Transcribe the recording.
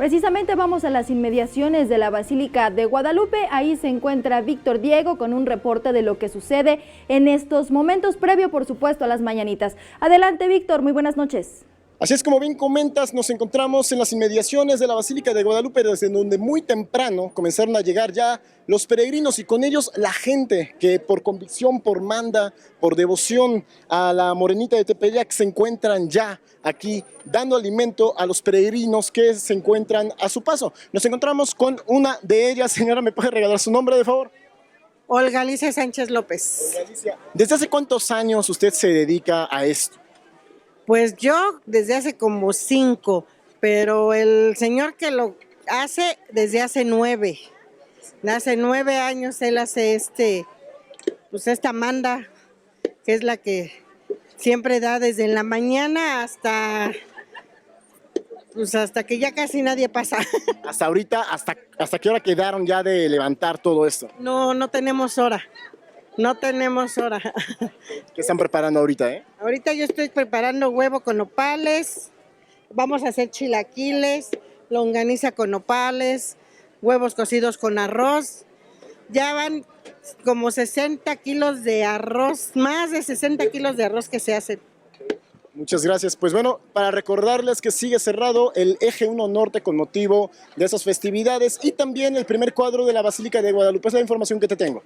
Precisamente vamos a las inmediaciones de la Basílica de Guadalupe. Ahí se encuentra Víctor Diego con un reporte de lo que sucede en estos momentos, previo por supuesto a las mañanitas. Adelante, Víctor, muy buenas noches. Así es, como bien comentas, nos encontramos en las inmediaciones de la Basílica de Guadalupe, desde donde muy temprano comenzaron a llegar ya los peregrinos y con ellos la gente que por convicción, por manda, por devoción a la Morenita de Tepeyac se encuentran ya aquí dando alimento a los peregrinos que se encuentran a su paso. Nos encontramos con una de ellas. Señora, ¿me puede regalar su nombre, de favor? Olga Alicia Sánchez López. Olga Alicia, ¿desde hace cuántos años usted se dedica a esto? Pues yo desde hace como 5, pero el señor que lo hace desde hace 9. Hace 9 años él hace pues esta manda, que es la que siempre da desde la mañana hasta que ya casi nadie pasa. Hasta ahorita, ¿hasta qué hora quedaron ya de levantar todo esto? No tenemos hora. No tenemos hora. ¿Qué están preparando ahorita, Ahorita yo estoy preparando huevo con nopales, vamos a hacer chilaquiles, longaniza con nopales, huevos cocidos con arroz. Ya van como 60 kilos de arroz, más de 60 kilos de arroz que se hacen. Muchas gracias. Pues bueno, para recordarles que sigue cerrado el Eje 1 Norte con motivo de esas festividades y también el primer cuadro de la Basílica de Guadalupe. Es la información que te tengo.